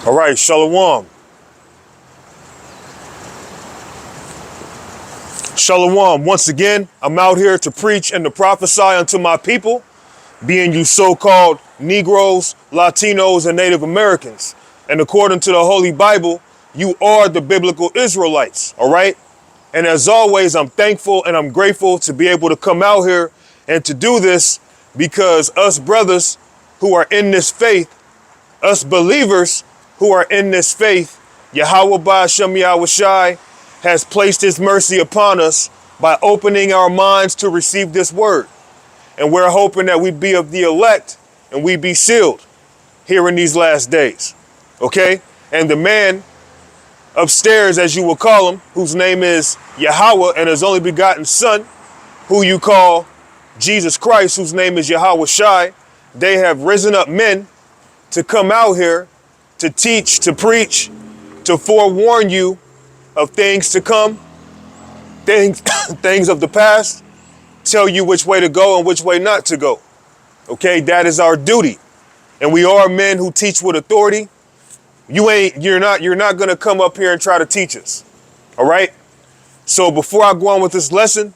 All right, Shalom. Shalom. Once again, I'm out here to preach and to prophesy unto my people, being you so-called Negroes, Latinos, and Native Americans. And according to the Holy Bible, you are the biblical Israelites, all right? And as always, I'm thankful and I'm grateful to be able to come out here and to do this because us brothers who are in this faith, us believers who are in this faith, Yahweh Ba'ashem Yahushai has placed his mercy upon us by opening our minds to receive this word. And we're hoping that we be of the elect and we be sealed here in these last days. Okay? And the man upstairs, as you will call him, whose name is Yahweh and his only begotten son, who you call Jesus Christ, whose name is Yahweh Shai, they have risen up men to come out here to teach, to preach, to forewarn you of things to come, things of the past, tell you which way to go and which way not to go. Okay, that is our duty. And we are men who teach with authority. You're not gonna come up here and try to teach us. All right? So before I go on with this lesson,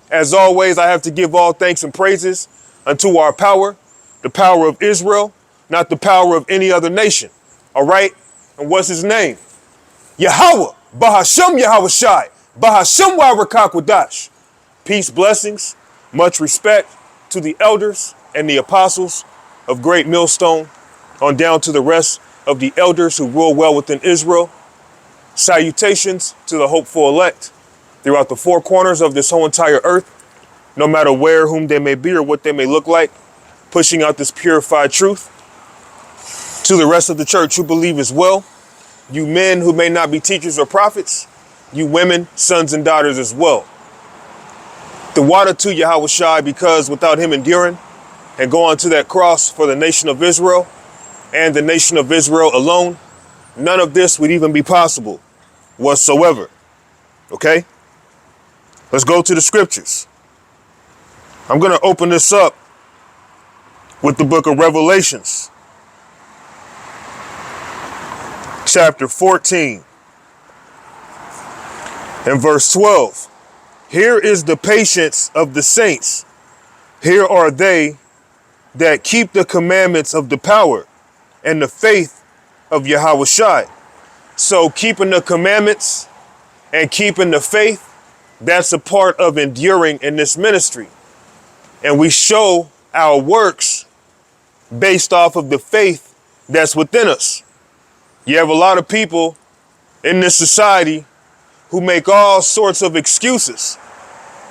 as always, I have to give all thanks and praises unto our power, the power of Israel, not the power of any other nation. All right? And what's his name? Yahweh, Bahashem Yahushai, Bahashem Wa'Rakakwadash. Peace, blessings, much respect to the elders and the apostles of Great Millstone, on down to the rest of the elders who rule well within Israel. Salutations to the hopeful elect throughout the four corners of this whole entire earth, no matter where, whom they may be, or what they may look like, pushing out this purified truth. To the rest of the church who believe as well, you men who may not be teachers or prophets, you women, sons and daughters as well. The water to Yahweh Shai, because without him enduring and going to that cross for the nation of Israel and the nation of Israel alone, none of this would even be possible whatsoever. Okay? Let's go to the scriptures. I'm going to open this up with the book of Revelations, chapter 14 and verse 12. Here is the patience of the saints. Here are they that keep the commandments of the power and the faith of Yahweh Shai. So keeping the commandments and keeping the faith, that's a part of enduring in this ministry. And we show our works based off of the faith that's within us. You have a lot of people in this society who make all sorts of excuses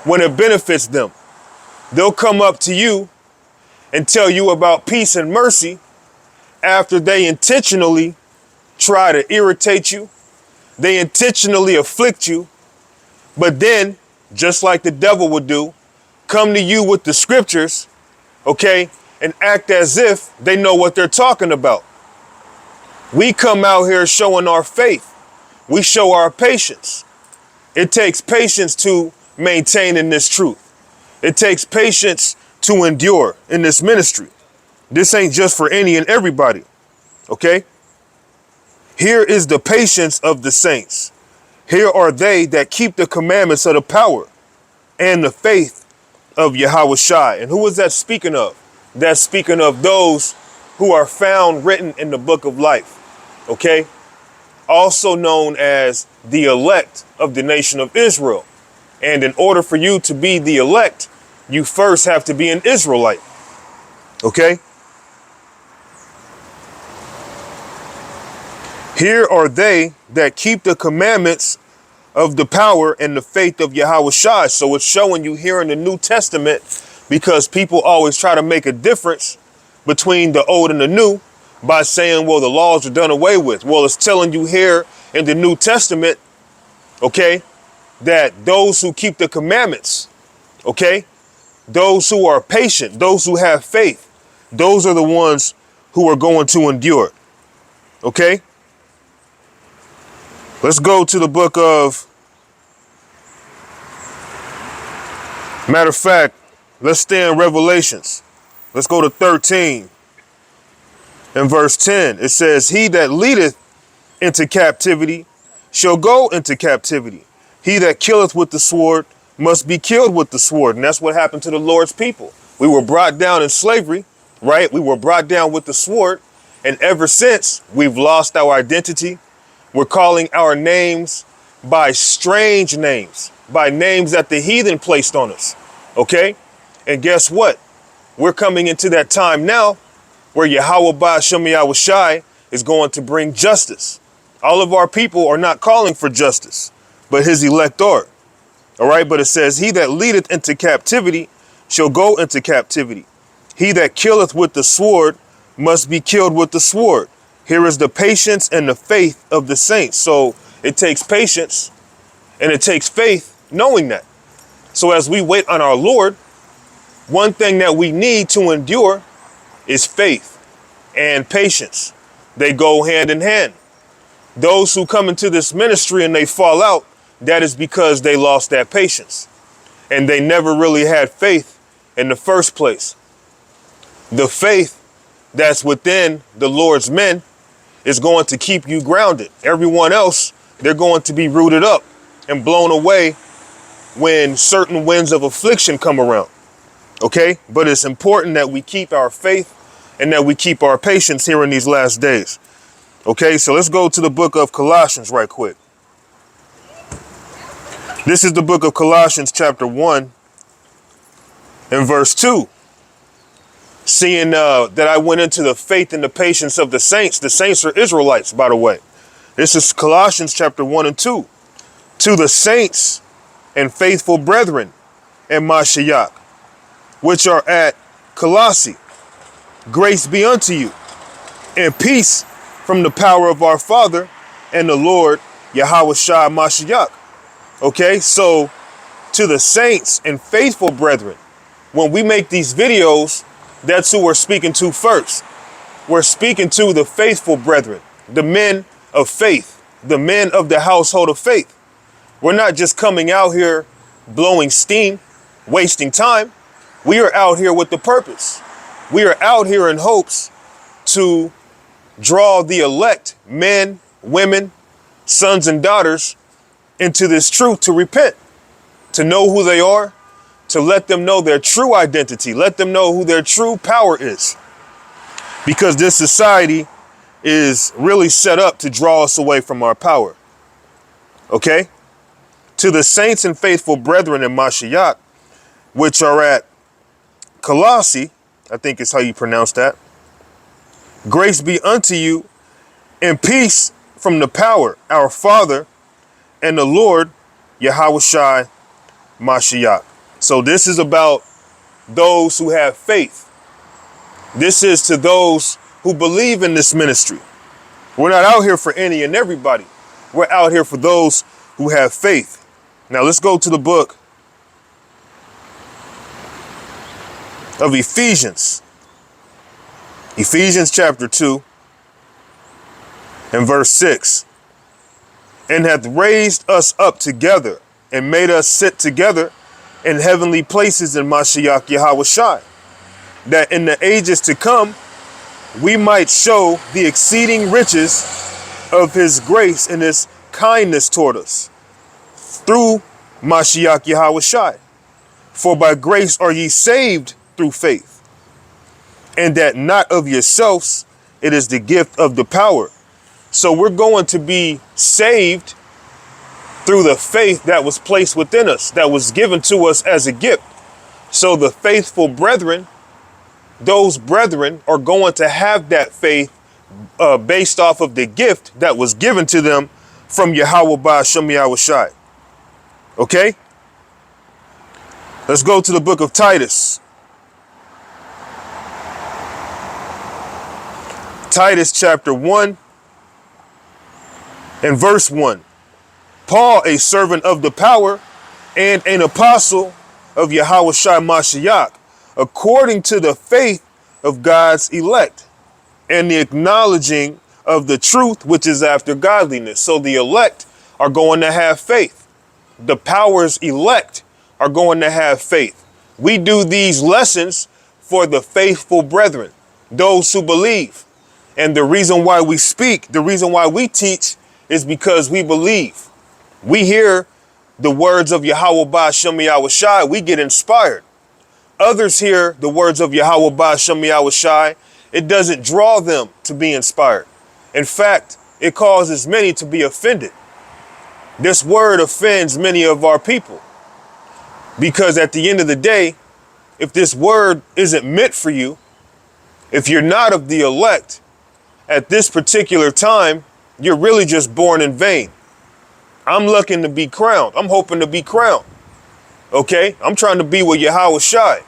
when it benefits them. They'll come up to you and tell you about peace and mercy after they intentionally try to irritate you. They intentionally afflict you, but then, just like the devil would do, come to you with the scriptures, okay, and act as if they know what they're talking about. We come out here showing our faith. We show our patience. It takes patience to maintain in this truth. It takes patience to endure in this ministry. This ain't just for any and everybody, okay? Here is the patience of the saints. Here are they that keep the commandments of the power and the faith of Yahweh Shai. And who is that speaking of? That's speaking of those who are found written in the book of life, okay? Also known as the elect of the nation of Israel. And in order for you to be the elect, you first have to be an Israelite, okay? Here are they that keep the commandments of the power and the faith of Yahweh Shai. So it's showing you here in the New Testament, because people always try to make a difference between the old and the new by saying, well, the laws are done away with. Well, it's telling you here in the New Testament, okay, that those who keep the commandments, okay, those who are patient, those who have faith, those are the ones who are going to endure, okay? Let's go to the book of, matter of fact, let's stay in Revelations. Let's go to 13 and verse 10. It says, he that leadeth into captivity shall go into captivity. He that killeth with the sword must be killed with the sword. And that's what happened to the Lord's people. We were brought down in slavery, right? We were brought down with the sword. And ever since, we've lost our identity. We're calling our names by strange names, by names that the heathen placed on us. Okay? And guess what? We're coming into that time now where Yahweh Ba'ashem Yahushai is going to bring justice. All of our people are not calling for justice, but his elect are. All right, but it says, he that leadeth into captivity shall go into captivity. He that killeth with the sword must be killed with the sword. Here is the patience and the faith of the saints. So it takes patience and it takes faith knowing that. So as we wait on our Lord, one thing that we need to endure is faith and patience. They go hand in hand. Those who come into this ministry and they fall out, that is because they lost that patience and they never really had faith in the first place. The faith that's within the Lord's men is going to keep you grounded. Everyone else, they're going to be rooted up and blown away when certain winds of affliction come around. Okay? But it's important that we keep our faith and that we keep our patience here in these last days. Okay, so let's go to the book of Colossians right quick. This is the book of Colossians chapter 1 and verse 2. Seeing that I went into the faith and the patience of the saints. The saints are Israelites, by the way. This is Colossians chapter 1 and 2. To the saints and faithful brethren in Mashiach, which are at Colossae, grace be unto you, and peace from the power of our Father and the Lord Yahushua Mashiach. Okay, so to the saints and faithful brethren, when we make these videos, that's who we're speaking to first. We're speaking to the faithful brethren, the men of faith, the men of the household of faith. We're not just coming out here blowing steam, wasting time. We are out here with the purpose. We are out here in hopes to draw the elect, men, women, sons and daughters, into this truth to repent, to know who they are, to let them know their true identity, let them know who their true power is. Because this society is really set up to draw us away from our power. Okay? To the saints and faithful brethren in Mashiach, which are at Colossae, I think is how you pronounce that. Grace be unto you and peace from the power, our Father and the Lord Yahushua Mashiach. So this is about those who have faith. This is to those who believe in this ministry. We're not out here for any and everybody. We're out here for those who have faith. Now let's go to the book of Ephesians. Ephesians chapter 2 and verse 6. And hath raised us up together and made us sit together in heavenly places in Mashiach Yahushua, that in the ages to come we might show the exceeding riches of his grace and his kindness toward us through Mashiach Yahushua. For by grace are ye saved through faith, and that not of yourselves, it is the gift of the power. So we're going to be saved through the faith that was placed within us, that was given to us as a gift. So the faithful brethren, those brethren are going to have that faith based off of the gift that was given to them from Yahweh Ba'ashem Yahushai. Okay? Let's go to the book of Titus. Titus chapter 1 and verse 1. Paul, a servant of the power and an apostle of Yahushua Mashiach, according to the faith of God's elect and the acknowledging of the truth which is after godliness. So the elect are going to have faith. The power's elect are going to have faith. We do these lessons for the faithful brethren, those who believe. And the reason why we speak, the reason why we teach is because we believe. We hear the words of Yahweh Ba'Shem Yahushai, we get inspired. Others hear the words of Yahweh Ba'Shem Yahushai, it doesn't draw them to be inspired. In fact, it causes many to be offended. This word offends many of our people because at the end of the day, if this word isn't meant for you, if you're not of the elect at this particular time, you're really just born in vain. I'm looking to be crowned. I'm hoping to be crowned. Okay? I'm trying to be with Yahweh Shai.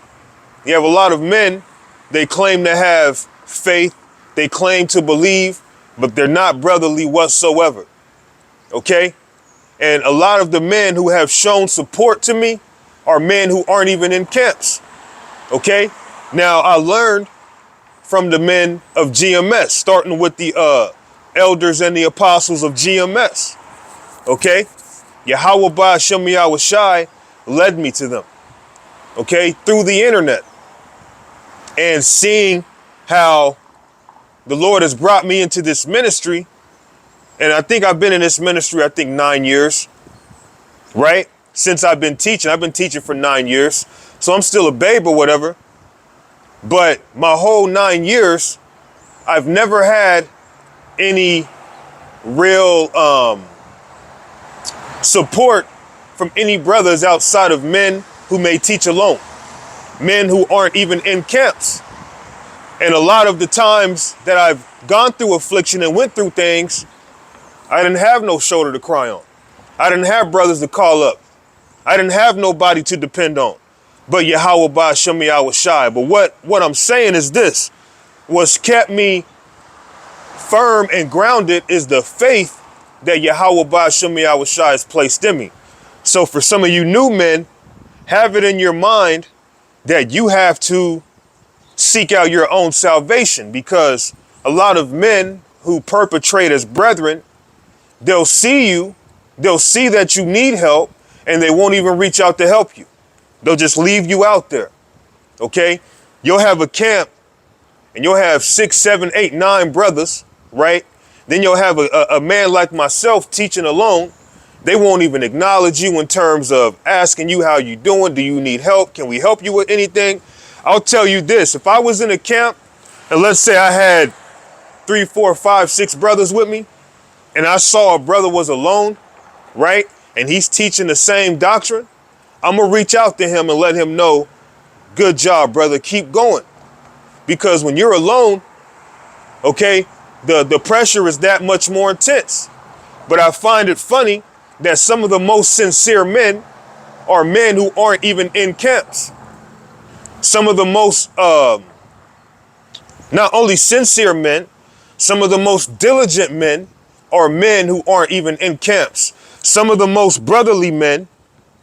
You have a lot of men, they claim to have faith, they claim to believe, but they're not brotherly whatsoever. Okay? And a lot of the men who have shown support to me are men who aren't even in camps. Okay? Now, I learned from the men of GMS, starting with the elders and the apostles of GMS. Okay? Yahweh Ba'Shem Yahushai led me to them. Okay? Through the internet. And seeing how the Lord has brought me into this ministry. And I think I've been in this ministry, 9 years. Right? Since I've been teaching. I've been teaching for 9 years. So I'm still a babe or whatever. But my whole 9 years, I've never had any real support from any brothers outside of men who may teach alone, men who aren't even in camps. And a lot of the times that I've gone through affliction and went through things, I didn't have no shoulder to cry on. I didn't have brothers to call up. I didn't have nobody to depend on but Yahweh Ba'Shem Yahushai. But what I'm saying is this, what's kept me firm and grounded is the faith that Yahweh Ba'Shem Yahushai has placed in me. So for some of you new men, have it in your mind that you have to seek out your own salvation, because a lot of men who perpetrate as brethren, they'll see you, they'll see that you need help, and they won't even reach out to help you. They'll just leave you out there. Okay? You'll have a camp and you'll have 6, 7, 8, 9 brothers, right? Then you'll have a man like myself teaching alone. They won't even acknowledge you in terms of asking you how you doing. Do you need help? Can we help you with anything? I'll tell you this. If I was in a camp and let's say I had 3, 4, 5, 6 brothers with me and I saw a brother was alone, right? And he's teaching the same doctrine, I'm going to reach out to him and let him know, good job, brother, keep going. Because when you're alone, okay, the pressure is that much more intense. But I find it funny that some of the most sincere men are men who aren't even in camps. Some of the most, not only sincere men, some of the most diligent men are men who aren't even in camps. Some of the most brotherly men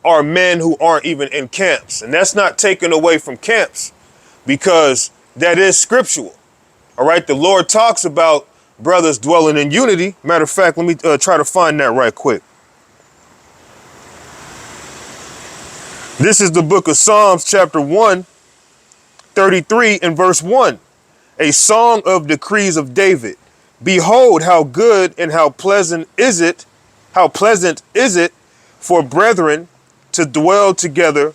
are men who aren't even in camps. And that's not taken away from camps, because that is scriptural. All right. The Lord talks about brothers dwelling in unity. Matter of fact, let me try to find that right quick. This is the book of Psalms, chapter 133 and verse 1. A song of decrees of David. Behold, how good and how pleasant is it for brethren to dwell together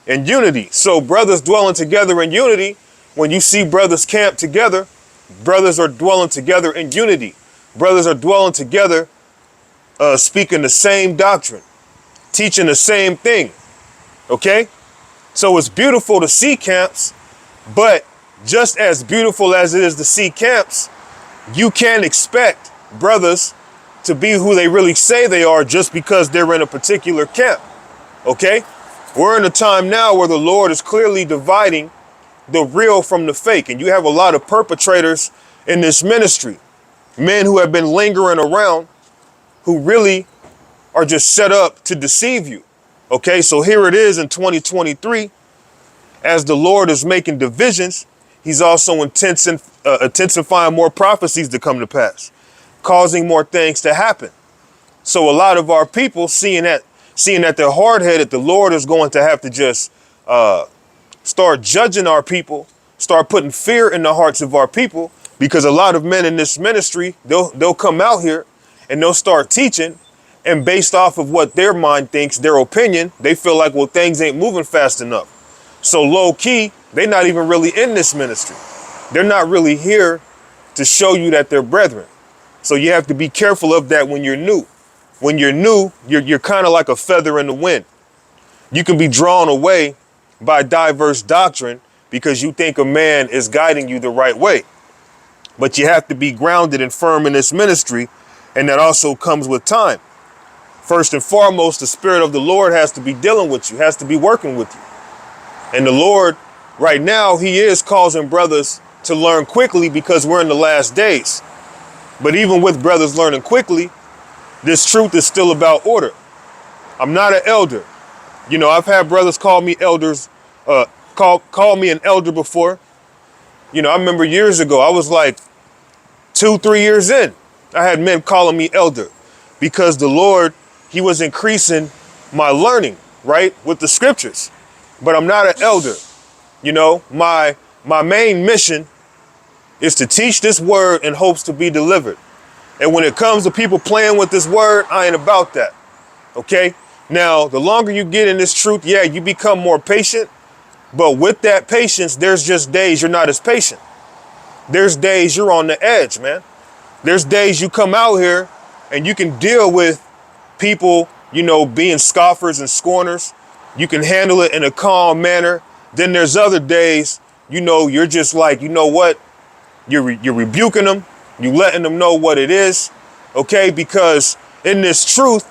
in unity. So brothers dwelling together in unity, when you see brothers camp together, brothers are dwelling together in unity. Brothers are dwelling together, speaking the same doctrine, teaching the same thing. Okay? So it's beautiful to see camps, but just as beautiful as it is to see camps, you can't expect brothers to be who they really say they are just because they're in a particular camp. Okay? We're in a time now where the Lord is clearly dividing the real from the fake. And you have a lot of perpetrators in this ministry, men who have been lingering around, who really are just set up to deceive you. Okay, so here it is in 2023, as the Lord is making divisions, he's also intensifying more prophecies to come to pass, causing more things to happen. So a lot of our people seeing that they're hard-headed, the Lord is going to have to just start judging our people, start putting fear in the hearts of our people, Because a lot of men in this ministry, they'll come out here and they'll start teaching, and based off of what their mind thinks, their opinion, they feel like, well, things ain't moving fast enough. So low key, they're not even really in this ministry. They're not really here to show you that they're brethren. So you have to be careful of that when you're new. When you're new, you're kind of like a feather in the wind. You can be drawn away by diverse doctrine because you think a man is guiding you the right way. But you have to be grounded and firm in this ministry, and that also comes with time. First and foremost, the Spirit of the Lord has to be dealing with you, has to be working with you. And the Lord, right now, he is causing brothers to learn quickly because we're in the last days. But even with brothers learning quickly, this truth is still about order. I'm not an elder. You know, I've had brothers call me elders, call me an elder before. You know, I remember years ago, I was like 2-3 years in, I had men calling me elder because the Lord, he was increasing my learning, right, with the scriptures. But I'm not an elder. You know, my main mission is to teach this word in hopes to be delivered. And when it comes to people playing with this word, I ain't about that. Okay? Now, the longer you get in this truth, yeah, you become more patient. But with that patience, there's just days you're not as patient. There's days you're on the edge, man. There's days you come out here and you can deal with people, you know, being scoffers and scorners. You can handle it in a calm manner. Then there's other days, you know, you're just like, you know what? You're rebuking them. You letting them know what it is. Okay? Because in this truth,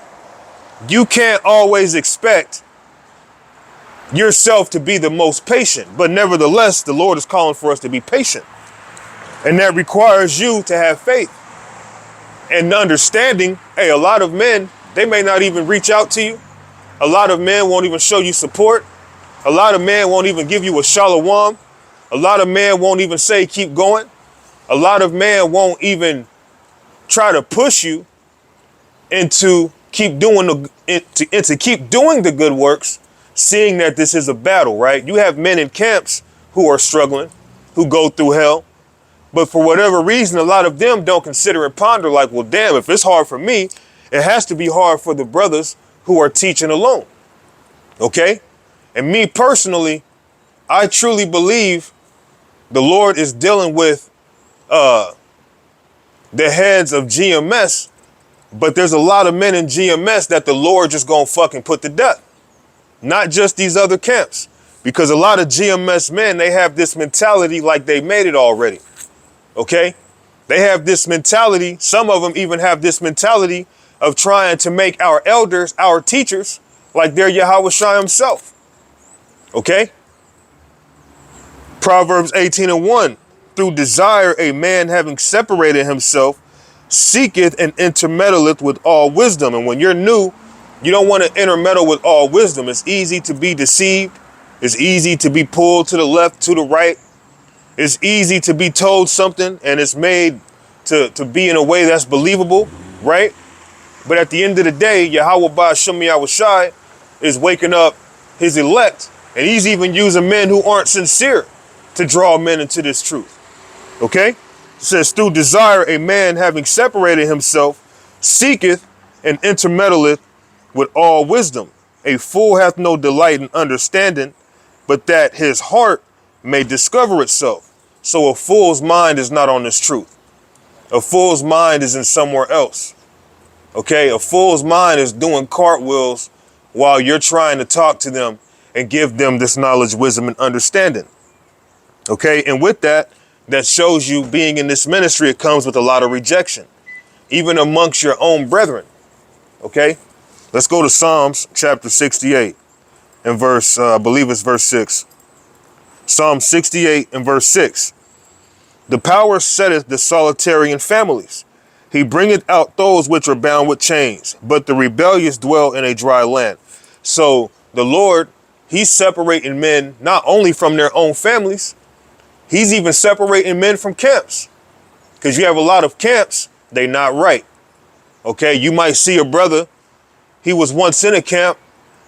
you can't always expect yourself to be the most patient. But nevertheless, the Lord is calling for us to be patient. And that requires you to have faith and understanding. Hey, a lot of men, they may not even reach out to you. A lot of men won't even show you support. A lot of men won't even give you a shalom. A lot of men won't even say, keep going. A lot of men won't even try to push you into keep doing the good works, seeing that this is a battle, right? You have men in camps who are struggling, who go through hell. But for whatever reason, a lot of them don't consider and ponder like, well, damn, if it's hard for me, it has to be hard for the brothers who are teaching alone. Okay? And me personally, I truly believe the Lord is dealing with the heads of GMS, but there's a lot of men in GMS that the Lord just gonna fucking put to death. Not just these other camps. Because a lot of GMS men, they have this mentality like they made it already. Okay? They have this mentality, some of them even have this mentality of trying to make our elders, our teachers, like they're Yahweh Shai himself. Okay? Proverbs 18:1, through desire a man having separated himself, seeketh and intermeddleth with all wisdom. And when you're new, you don't want to intermeddle with all wisdom. It's easy to be deceived. It's easy to be pulled to the left, to the right. It's easy to be told something and it's made to be in a way that's believable, right? But at the end of the day, Yahweh Ba'Shem Yahweh Shai is waking up his elect, and he's even using men who aren't sincere to draw men into this truth. Okay? It says, through desire a man having separated himself seeketh and intermeddleth with all wisdom. A fool hath no delight in understanding, but that his heart may discover itself. So a fool's mind is not on this truth. A fool's mind is in somewhere else. Okay? A fool's mind is doing cartwheels while you're trying to talk to them and give them this knowledge, wisdom, and understanding. Okay? And with that, that shows you being in this ministry, it comes with a lot of rejection, even amongst your own brethren. Okay? Let's go to Psalms chapter 68 and verse, I believe it's verse 6. Psalm 68 and verse 6. The power setteth the solitary in families. He bringeth out those which are bound with chains, but the rebellious dwell in a dry land. So the Lord, he's separating men not only from their own families, he's even separating men from camps. Because you have a lot of camps, they not right. Okay, you might see a brother, he was once in a camp,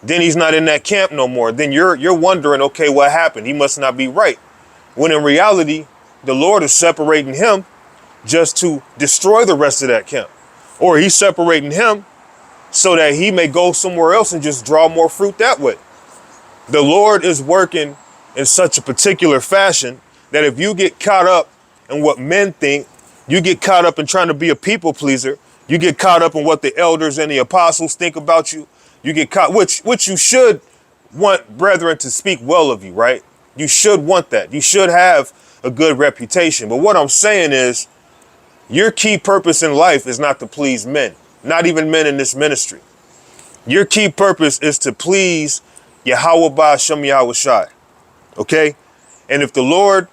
then he's not in that camp no more. Then you're wondering, okay, what happened? He must not be right. When in reality, the Lord is separating him just to destroy the rest of that camp. Or he's separating him so that he may go somewhere else and just draw more fruit that way. The Lord is working in such a particular fashion that if you get caught up in what men think, you get caught up in trying to be a people pleaser, you get caught up in what the elders and the apostles think about you, you get caught, which you should want brethren to speak well of you, right? You should want that. You should have a good reputation. But what I'm saying is, your key purpose in life is not to please men, not even men in this ministry. Your key purpose is to please Yahweh Ba'Shem Yahweh Shai. Okay? And if the Lord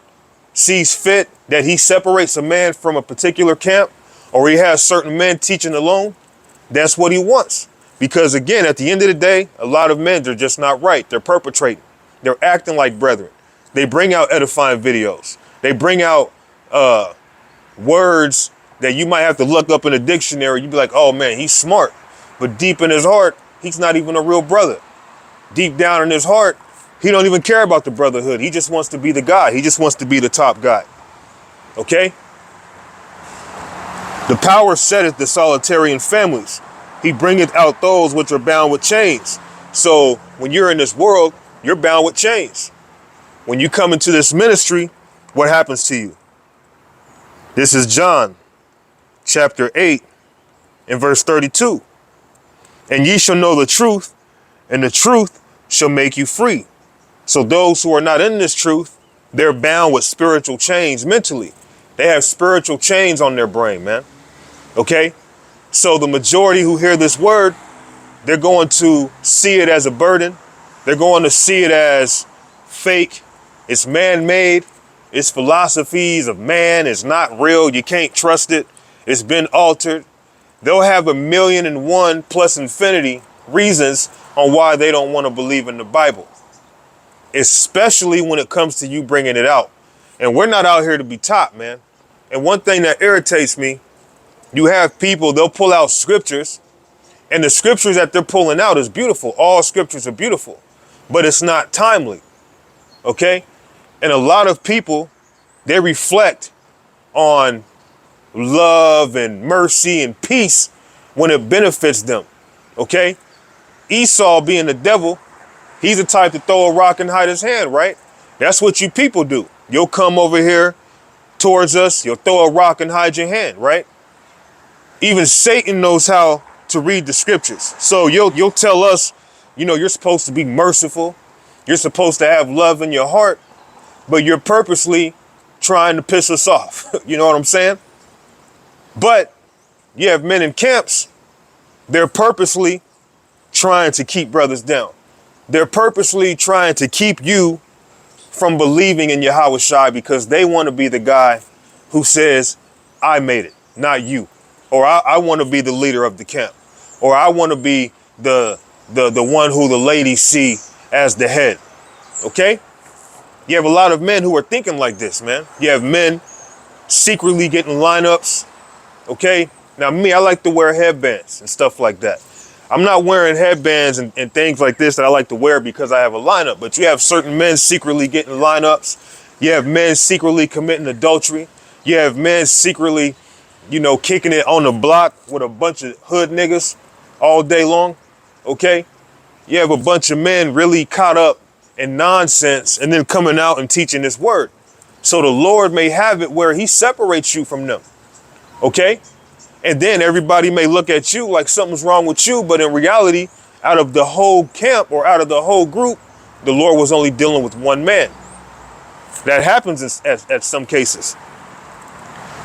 sees fit that he separates a man from a particular camp, or he has certain men teaching alone, that's what he wants. Because again, at the end of the day, a lot of men, they're just not right. They're perpetrating. They're acting like brethren. They bring out edifying videos. They bring out words that you might have to look up in a dictionary. You'd be like, oh man, he's smart. But deep in his heart, he's not even a real brother. Deep down in his heart, he don't even care about the brotherhood. He just wants to be the guy. He just wants to be the top guy. Okay? The power setteth the solitary in families. He bringeth out those which are bound with chains. So when you're in this world, you're bound with chains. When you come into this ministry, what happens to you? This is John chapter 8 and verse 32. And ye shall know the truth, and the truth shall make you free. So those who are not in this truth, they're bound with spiritual chains mentally. They have spiritual chains on their brain, man. Okay? So the majority who hear this word, they're going to see it as a burden. They're going to see it as fake. It's man-made. It's philosophies of man. It's not real. You can't trust it. It's been altered. They'll have 1,000,001 plus infinity reasons on why they don't want to believe in the Bible, especially when it comes to you bringing it out. And we're not out here to be taught, man. And one thing that irritates me, you have people, they'll pull out scriptures, and the scriptures that they're pulling out is beautiful. All scriptures are beautiful, but it's not timely. Okay? And a lot of people, they reflect on love and mercy and peace when it benefits them. Okay? Esau, being the devil, he's the type to throw a rock and hide his hand, right? That's what you people do. You'll come over here towards us, you'll throw a rock and hide your hand, right? Even Satan knows how to read the scriptures. So you'll tell us, you know, you're supposed to be merciful. You're supposed to have love in your heart, but you're purposely trying to piss us off. You know what I'm saying? But you have men in camps, they're purposely trying to keep brothers down. They're purposely trying to keep you from believing in Yahweh Shai because they want to be the guy who says, I made it, not you. Or I want to be the leader of the camp. Or I want to be the one who the ladies see as the head. Okay? You have a lot of men who are thinking like this, man. You have men secretly getting lineups. Okay? Now me, I like to wear headbands and stuff like that. I'm not wearing headbands and things like this that I like to wear because I have a lineup. But you have certain men secretly getting lineups. You have men secretly committing adultery. You have men secretly, you know, kicking it on the block with a bunch of hood niggas all day long. Okay? You have a bunch of men really caught up in nonsense and then coming out and teaching this word. So the Lord may have it where he separates you from them. Okay? And then everybody may look at you like something's wrong with you, but in reality, out of the whole camp or out of the whole group, the Lord was only dealing with one man. That happens at some cases.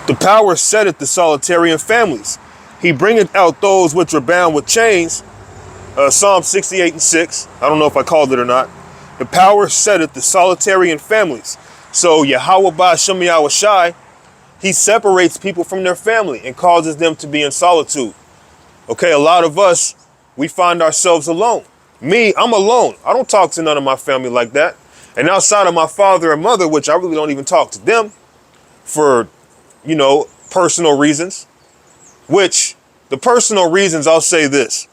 The power setteth the solitary in families. He bringeth out those which are bound with chains. Psalm 68 and 6. I don't know if I called it or not. The power setteth the solitary in families. So Yahweh Ba'Shem Yahweh Shai, he separates people from their family and causes them to be in solitude. Okay, a lot of us, we find ourselves alone. Me, I'm alone. I don't talk to none of my family like that. And outside of my father and mother, which I really don't even talk to them for, you know, personal reasons, which the personal reasons, I'll say this.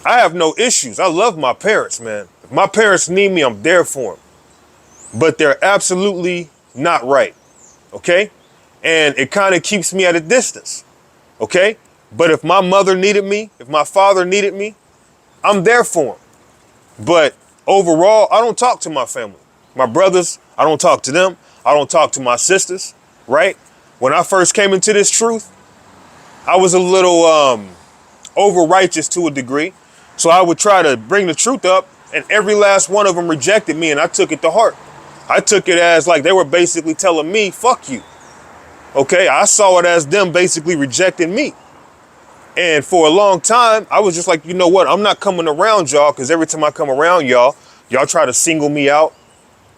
I have no issues. I love my parents, man. If my parents need me, I'm there for them. But they're absolutely not right. Okay. And it kind of keeps me at a distance. Okay. But if my mother needed me, if my father needed me, I'm there for him. But overall, I don't talk to my family. My brothers, I don't talk to them. I don't talk to my sisters, right? When I first came into this truth, I was a little over righteous to a degree. So I would try to bring the truth up, and every last one of them rejected me, and I took it to heart. I took it as like they were basically telling me, fuck you. Okay, I saw it as them basically rejecting me. And for a long time, I was just like, you know what? I'm not coming around y'all, because every time I come around y'all try to single me out.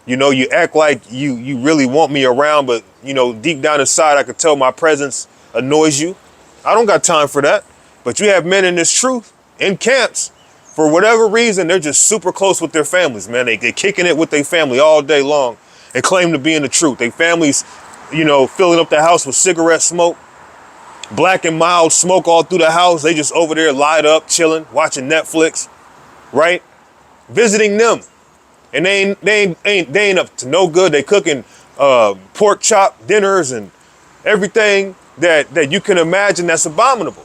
You know, you act like you really want me around, but, you know, deep down inside, I could tell my presence annoys you. I don't got time for that. But you have men in this truth, in camps, for whatever reason, they're just super close with their families, man. They're kicking it with their family all day long and claim to be in the truth. Their families, you know, filling up the house with cigarette smoke, black and mild smoke all through the house. They just over there light up, chilling, watching Netflix, right? Visiting them. And they ain't up to no good. They cooking pork chop dinners and everything that you can imagine that's abominable.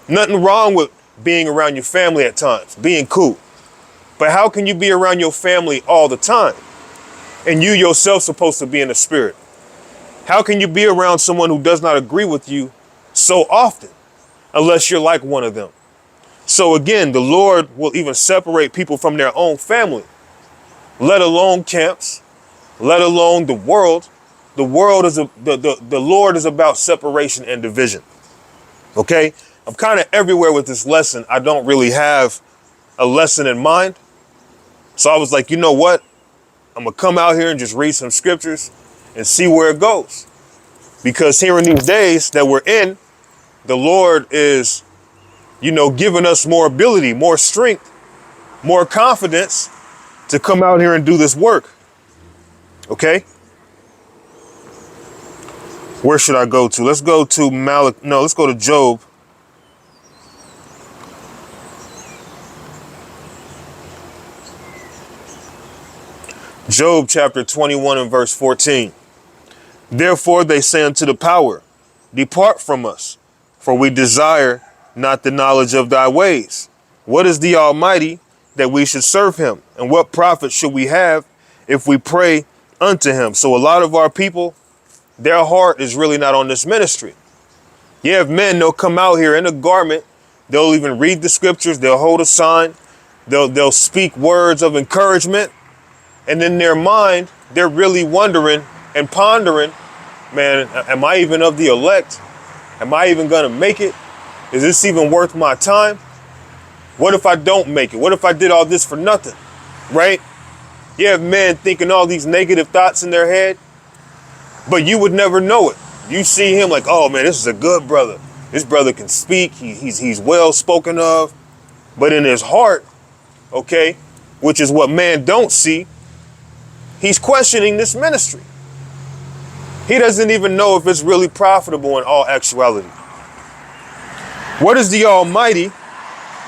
Nothing wrong with being around your family at times, being cool. But how can you be around your family all the time? And you yourself supposed to be in the spirit. How can you be around someone who does not agree with you so often, unless you're like one of them? So again, the Lord will even separate people from their own family, let alone camps, let alone the world. The world is the Lord is about separation and division. Okay? I'm kind of everywhere with this lesson. I don't really have a lesson in mind. So I was like, you know what? I'm going to come out here and just read some scriptures and see where it goes. Because here in these days that we're in, the Lord is, you know, giving us more ability, more strength, more confidence to come out here and do this work. Okay? Where should I go to? Let's go to let's go to Job. Job chapter 21 and verse 14. Therefore they say unto the power, depart from us, for we desire not the knowledge of thy ways. What is the Almighty that we should serve him? And what profit should we have if we pray unto him? So a lot of our people, their heart is really not on this ministry. You have men, they'll come out here in a garment. They'll even read the scriptures. They'll hold a sign. They'll speak words of encouragement. And in their mind, they're really wondering and pondering, man, am I even of the elect? Am I even going to make it? Is this even worth my time? What if I don't make it? What if I did all this for nothing? Right? You have men thinking all these negative thoughts in their head, but you would never know it. You see him like, oh man, this is a good brother. This brother can speak. He's well spoken of. But in his heart, okay, which is what man don't see, he's questioning this ministry. He doesn't even know if it's really profitable in all actuality. What is the Almighty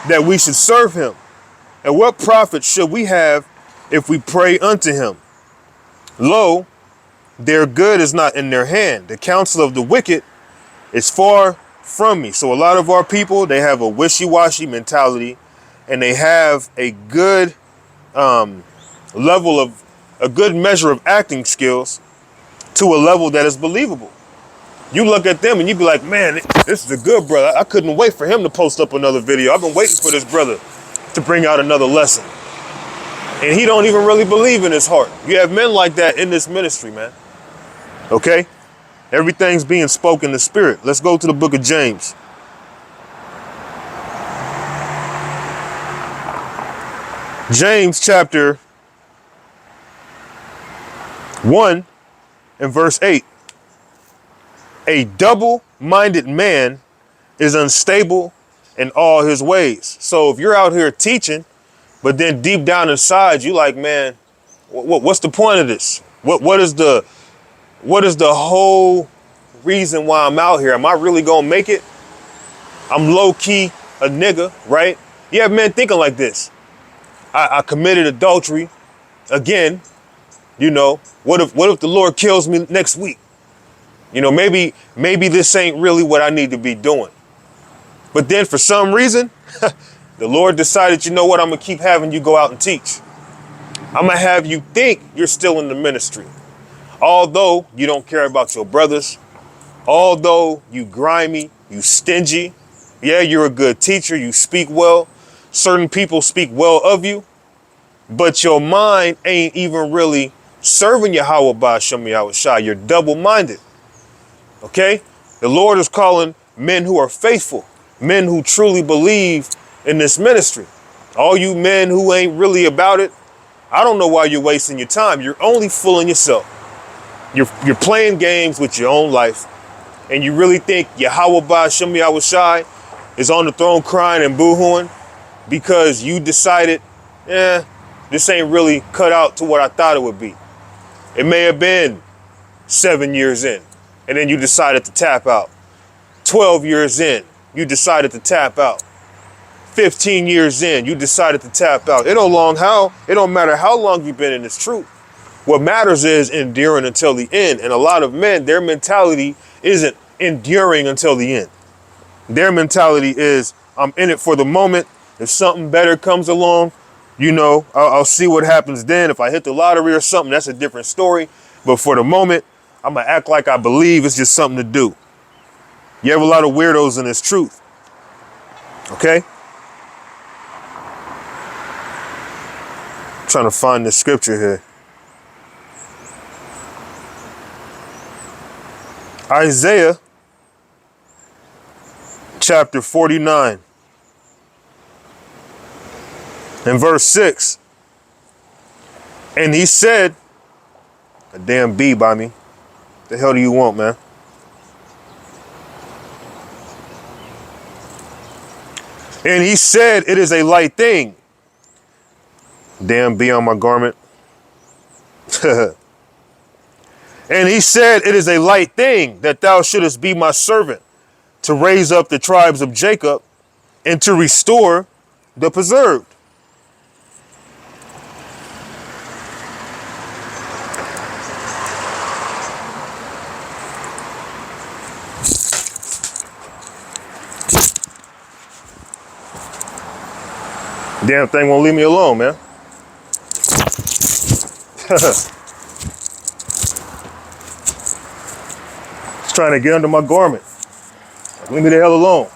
that we should serve him? And what profit should we have if we pray unto him? Lo, their good is not in their hand. The counsel of the wicked is far from me. So a lot of our people, they have a wishy-washy mentality, and they have a good a good measure of acting skills to a level that is believable. You look at them and you be like, man, this is a good brother. I couldn't wait for him to post up another video. I've been waiting for this brother to bring out another lesson. And he don't even really believe in his heart. You have men like that in this ministry, man. Okay? Everything's being spoken in the spirit. Let's go to the book of James. James chapter 1 and verse 8. A double-minded man is unstable in all his ways. So if you're out here teaching, but then deep down inside, you like, man, what's the point of this? What is the whole reason why I'm out here? Am I really gonna make it? I'm low-key a nigga, right? You have men thinking like this. I committed adultery again, You know, what if the Lord kills me next week? You know, maybe this ain't really what I need to be doing. But then for some reason, the Lord decided, you know what, I'm gonna keep having you go out and teach. I'm gonna have you think you're still in the ministry. Although you don't care about your brothers, although you grimy, you stingy, yeah, you're a good teacher, you speak well, certain people speak well of you, but your mind ain't even really serving Yahweh Ba'Shem Yahweh Shai. You're double-minded, okay? The Lord is calling men who are faithful, men who truly believe in this ministry. All you men who ain't really about it, I don't know why you're wasting your time. You're only fooling yourself. You're playing games with your own life, and you really think Yahweh Ba'Shem Yahweh Shai is on the throne crying and boo-hooing because you decided, this ain't really cut out to what I thought it would be. It may have been 7 years in, and then you decided to tap out. 12 years in, you decided to tap out. 15 years in, you decided to tap out. It don't matter how long you've been in this truth. What matters is enduring until the end. And a lot of men, their mentality isn't enduring until the end. Their mentality is, I'm in it for the moment. If something better comes along, you know, I'll see what happens then. If I hit the lottery or something, that's a different story. But for the moment, I'm going to act like I believe it's just something to do. You have a lot of weirdos in this truth. Okay? I'm trying to find this scripture here. Isaiah chapter 49 and verse 6. And he said, a damn bee by me. The hell do you want, man? And he said, it is a light thing. Damn bee on my garment. And he said, it is a light thing that thou shouldest be my servant, to raise up the tribes of Jacob and to restore the preserved. Damn thing won't leave me alone, man. It's trying to get under my garment. Leave me the hell alone.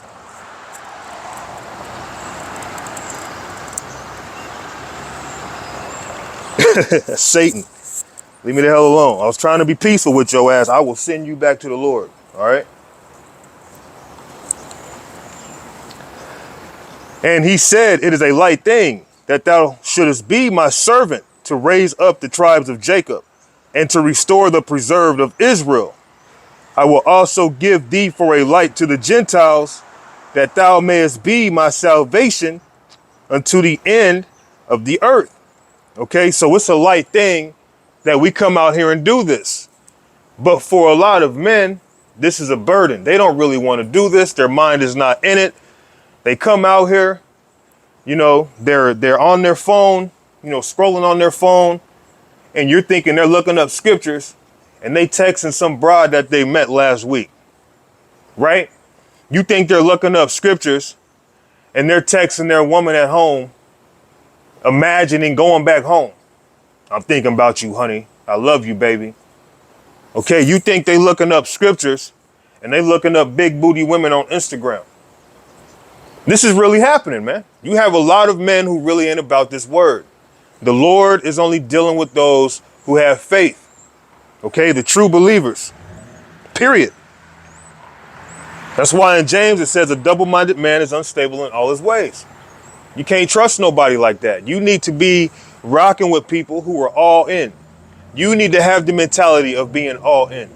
Satan, leave me the hell alone. I was trying to be peaceful with your ass. I will send you back to the Lord. All right. And he said, it is a light thing that thou shouldest be my servant, to raise up the tribes of Jacob and to restore the preserved of Israel. I will also give thee for a light to the Gentiles, that thou mayest be my salvation unto the end of the earth. Okay, so it's a light thing that we come out here and do this. But for a lot of men, this is a burden. They don't really want to do this. Their mind is not in it. They come out here, you know, they're on their phone, you know, scrolling on their phone, and you're thinking they're looking up scriptures, and they texting some broad that they met last week, right? You think they're looking up scriptures, and they're texting their woman at home, imagining going back home. I'm thinking about you, honey. I love you, baby. Okay, you think they looking up scriptures, and they looking up big booty women on Instagram. This is really happening, man. You have a lot of men who really ain't about this word. The Lord is only dealing with those who have faith. Okay, the true believers. Period. That's why in James it says a double-minded man is unstable in all his ways. You can't trust nobody like that. You need to be rocking with people who are all in. You need to have the mentality of being all in.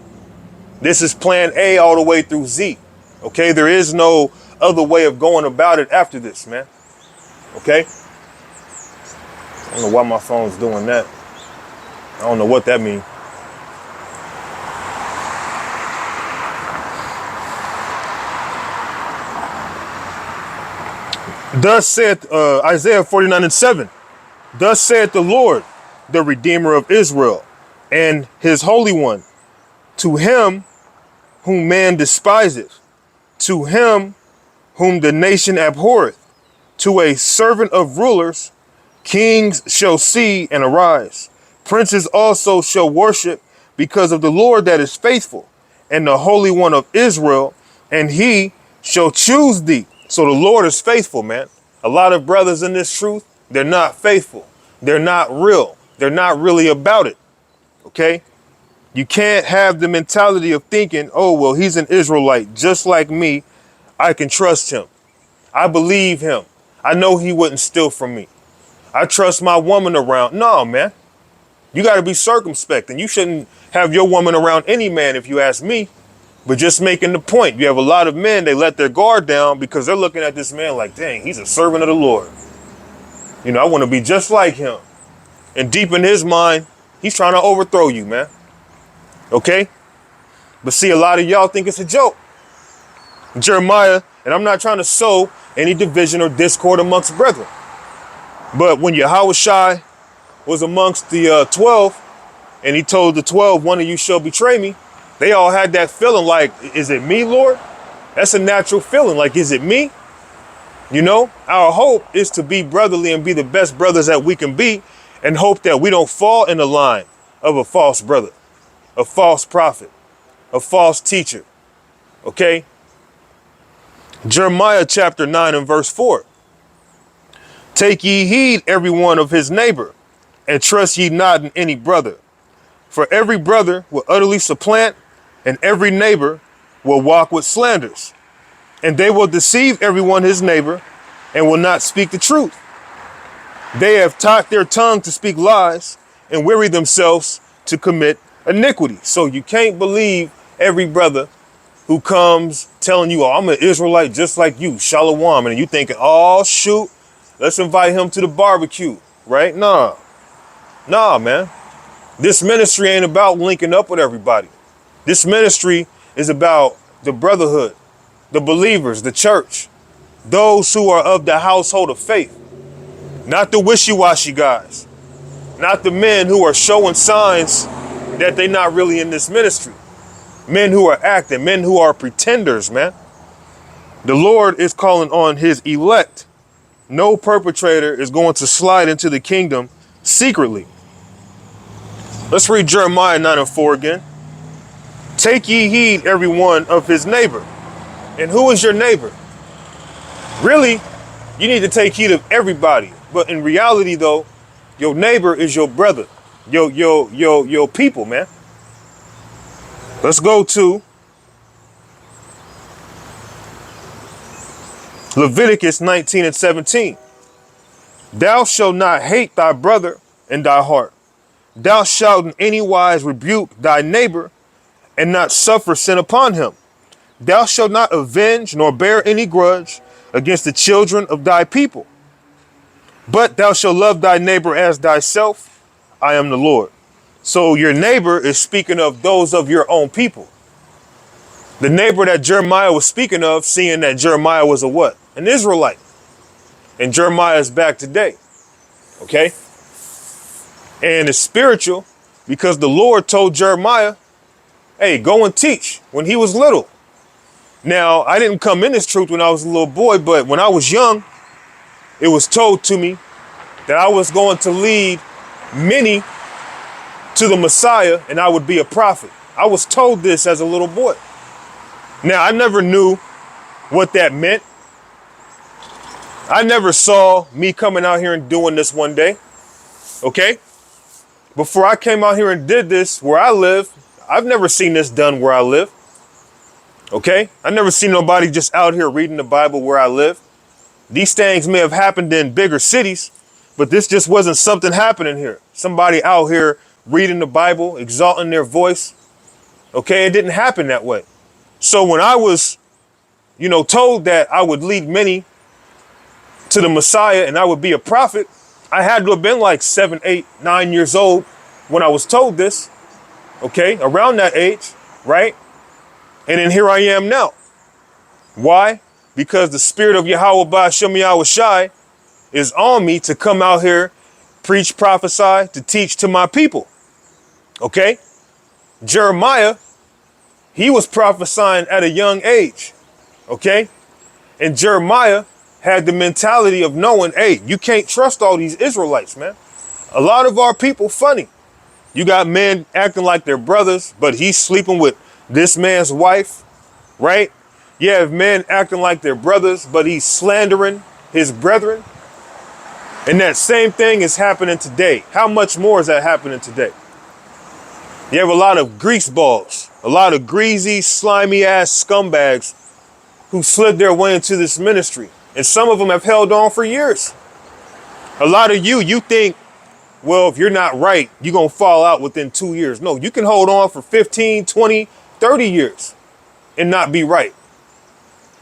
This is plan A all the way through Z. Okay, there is no other way of going about it after this, man. Okay? I don't know why my phone's doing that. I don't know what that means. Thus saith Isaiah 49 and 7. Thus saith the Lord, the Redeemer of Israel. and his Holy One, to him whom man despiseth, to him whom the nation abhorreth, to a servant of rulers, kings shall see and arise. Princes also shall worship because of the Lord that is faithful, and the Holy One of Israel, and he shall choose thee. So the Lord is faithful, man. A lot of brothers in this truth, they're not faithful. They're not real. They're not really about it. Okay? You can't have the mentality of thinking, oh, well, he's an Israelite just like me. I can trust him. I believe him. I know he wouldn't steal from me. I trust my woman around. No, man. You got to be circumspect, and you shouldn't have your woman around any man if you ask me. But just making the point, you have a lot of men, they let their guard down because they're looking at this man like, dang, he's a servant of the Lord. You know, I want to be just like him. And deep in his mind, he's trying to overthrow you, man. Okay? But see, a lot of y'all think it's a joke. Jeremiah, and I'm not trying to sow any division or discord amongst brethren. But when Yahushua was amongst the 12, and he told the 12, one of you shall betray me, they all had that feeling like, is it me, Lord? That's a natural feeling. Like, is it me? You know, our hope is to be brotherly and be the best brothers that we can be, and hope that we don't fall in the line of a false brother, a false prophet, a false teacher. Okay? Jeremiah chapter 9 and verse 4. Take ye heed every one of his neighbor, and trust ye not in any brother. For every brother will utterly supplant, and every neighbor will walk with slanders. And they will deceive everyone his neighbor, and will not speak the truth. They have taught their tongue to speak lies, and weary themselves to commit iniquity. So you can't believe every brother who comes telling you, oh, I'm an Israelite just like you, Shalom, and you thinking, oh, shoot, let's invite him to the barbecue, right? Nah, man. This ministry ain't about linking up with everybody. This ministry is about the brotherhood, the believers, the church, those who are of the household of faith, not the wishy-washy guys, not the men who are showing signs that they're not really in this ministry, men who are acting, men who are pretenders, man. The Lord is calling on his elect. No perpetrator is going to slide into the kingdom secretly. Let's read Jeremiah 9 and 4 again. Take ye heed every one of his neighbor. And who is your neighbor? Really, you need to take heed of everybody. But in reality, though, your neighbor is your brother, your people, man. Let's go to Leviticus 19 and 17. Thou shalt not hate thy brother in thy heart. Thou shalt in any wise rebuke thy neighbor, and not suffer sin upon him. Thou shalt not avenge nor bear any grudge against the children of thy people. But thou shalt love thy neighbor as thyself. I am the Lord. So your neighbor is speaking of those of your own people. The neighbor that Jeremiah was speaking of, seeing that Jeremiah was a what? An Israelite. And Jeremiah is back today. Okay? And it's spiritual because the Lord told Jeremiah, hey, go and teach when he was little. Now, I didn't come in this truth when I was a little boy, but when I was young, it was told to me that I was going to lead many to the Messiah and I would be a prophet. I was told this as a little boy. Now, I never knew what that meant. I never saw me coming out here and doing this one day. Okay? Before I came out here and did this where I live, I've never seen this done where I live. Okay? I never seen nobody just out here reading the Bible where I live. These things may have happened in bigger cities, but this just wasn't something happening here. Somebody out here reading the Bible, exalting their voice. Okay? It didn't happen that way. So when I was, told that I would lead many to the Messiah and I would be a prophet, I had to have been like 7, 8, 9 years old when I was told this. Okay, around that age, right? And then here I am now. Why? Because the spirit of Yahweh Ba'Shem Yahushai is on me to come out here, preach, prophesy, to teach to my people. Okay? Jeremiah, he was prophesying at a young age. Okay? And Jeremiah had the mentality of knowing, hey, you can't trust all these Israelites, man. A lot of our people funny. You got men acting like they're brothers, but he's sleeping with this man's wife, right? You have men acting like they're brothers, but he's slandering his brethren. And that same thing is happening today. How much more is that happening today? You have a lot of grease balls, a lot of greasy, slimy ass scumbags who slid their way into this ministry. And some of them have held on for years. A lot of you think, well, if you're not right, you're going to fall out within 2 years. No, you can hold on for 15, 20, 30 years and not be right.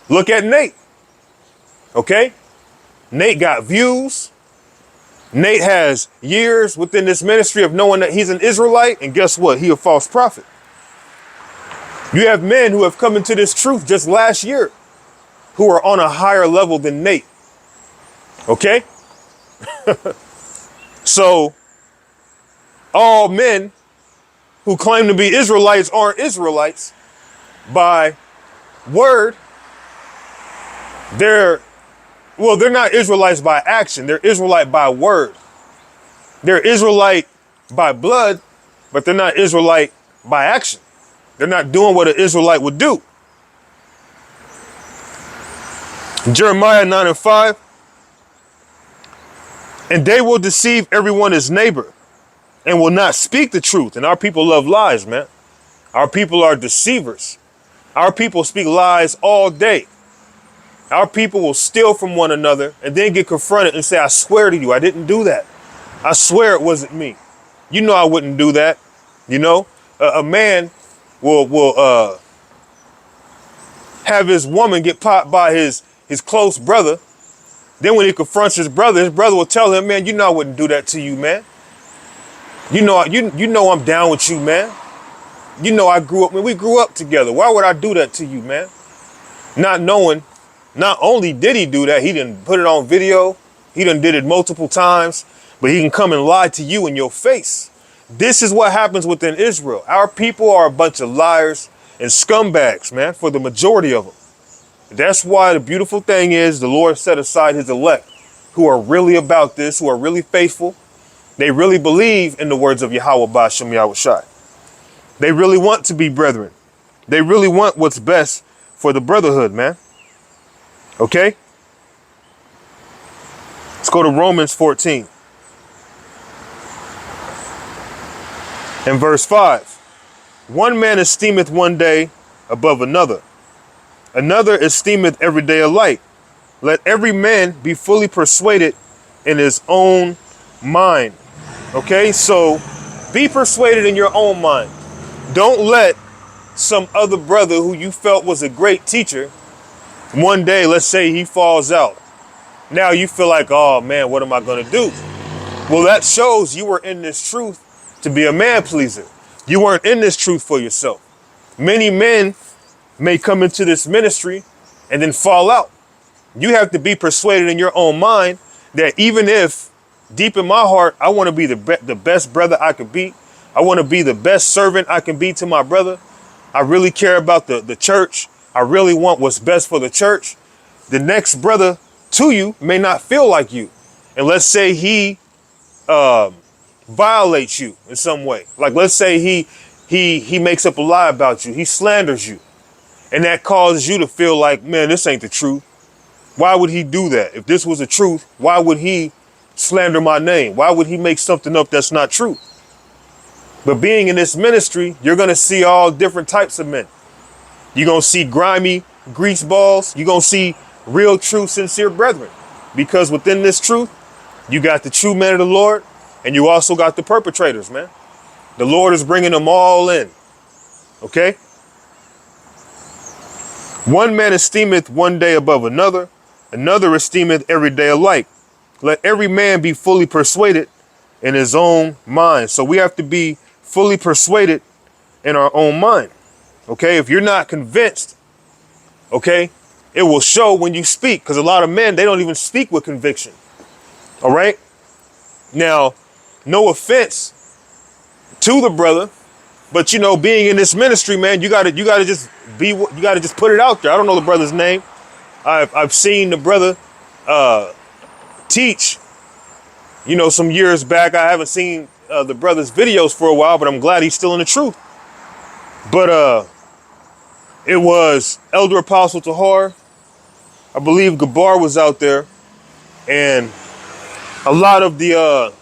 Look at Nate. Okay? Nate got views. Nate has years within this ministry of knowing that he's an Israelite. And guess what? He a false prophet. You have men who have come into this truth just last year who are on a higher level than Nate. Okay? So all men who claim to be Israelites aren't Israelites by word. They're not Israelites by action. They're Israelite by word. They're Israelite by blood, but they're not Israelite by action. They're not doing what an Israelite would do. Jeremiah 9:5. And they will deceive everyone his neighbor and will not speak the truth. And our people love lies, man. Our people are deceivers. Our people speak lies all day. Our people will steal from one another and then get confronted and say, I swear to you, I didn't do that. I swear it wasn't me. You know I wouldn't do that. You know, a man will have his woman get popped by his close brother. Then when he confronts his brother will tell him, man, you know I wouldn't do that to you, man. You know I'm down with you, man. You know we grew up together. Why would I do that to you, man? Not knowing, not only did he do that, he didn't put it on video. He done did it multiple times, but he can come and lie to you in your face. This is what happens within Israel. Our people are a bunch of liars and scumbags, man, for the majority of them. That's why the beautiful thing is the Lord set aside his elect who are really about this, who are really faithful. They really believe in the words of Yahweh Ba'ashem Yahushai. They really want to be brethren. They really want what's best for the brotherhood, man. Okay? Let's go to Romans 14. And verse 5. One man esteemeth one day above another. Another esteemeth every day alike. Let every man be fully persuaded in his own mind. Okay, so be persuaded in your own mind. Don't let some other brother who you felt was a great teacher, one day, let's say he falls out. Now you feel like, oh man, what am I going to do? Well, that shows you were in this truth to be a man pleaser. You weren't in this truth for yourself. Many men may come into this ministry and then fall out. You have to be persuaded in your own mind that even if deep in my heart, I want to be the best brother I could be. I want to be the best servant I can be to my brother. I really care about the church. I really want what's best for the church. The next brother to you may not feel like you. And let's say he violates you in some way. Like let's say he makes up a lie about you. He slanders you. And that causes you to feel like, man, this ain't the truth. Why would he do that? If this was the truth, why would he slander my name? Why would he make something up that's not true? But being in this ministry, you're going to see all different types of men. You're going to see grimy grease balls. You're going to see real, true, sincere brethren. Because within this truth, you got the true men of the Lord, and you also got the perpetrators, man. The Lord is bringing them all in. Okay? One man esteemeth one day above another. Another esteemeth every day alike. Let every man be fully persuaded in his own mind. So we have to be fully persuaded in our own mind. Okay, if you're not convinced, okay, it will show when you speak, because a lot of men, they don't even speak with conviction. All right. Now, no offense to the brother. But you know, being in this ministry, man, you gotta just you gotta just put it out there. I don't know the brother's name. I've seen the brother teach, you know, some years back. I haven't seen the brother's videos for a while, but I'm glad he's still in the truth. But it was Elder Apostle Tahar. I believe Gabar was out there, and a lot of the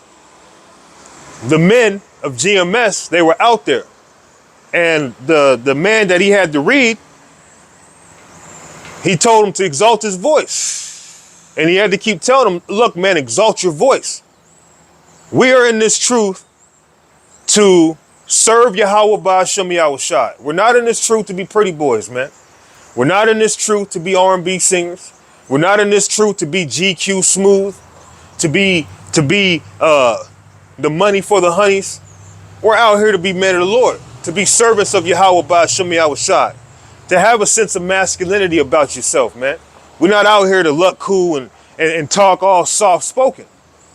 men of GMS, they were out there. And the man that he had to read, he told him to exalt his voice. And he had to keep telling him, look, man, exalt your voice. We are in this truth to serve Yahweh Ba'Shem Yahushai. We're not in this truth to be pretty boys, man. We're not in this truth to be R&B singers. We're not in this truth to be GQ smooth, to be the money for the honeys. We're out here to be men of the Lord, to be servants of Yahweh Ba'Shem Yahushai, to have a sense of masculinity about yourself, man. We're not out here to look cool and talk all soft spoken.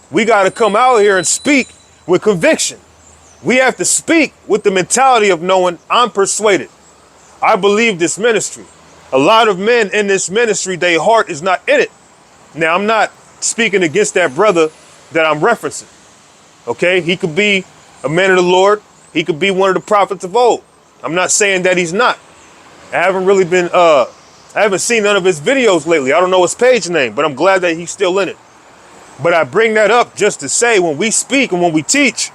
We got to come out here and speak with conviction. We have to speak with the mentality of knowing I'm persuaded. I believe this ministry. A lot of men in this ministry, their heart is not in it. Now, I'm not speaking against that brother that I'm referencing. Okay, he could be a man of the Lord. He could be one of the prophets of old. I'm not saying that he's not. I haven't seen none of his videos lately. I don't know his page name, but I'm glad that he's still in it. But I bring that up just to say, when we speak and when we teach,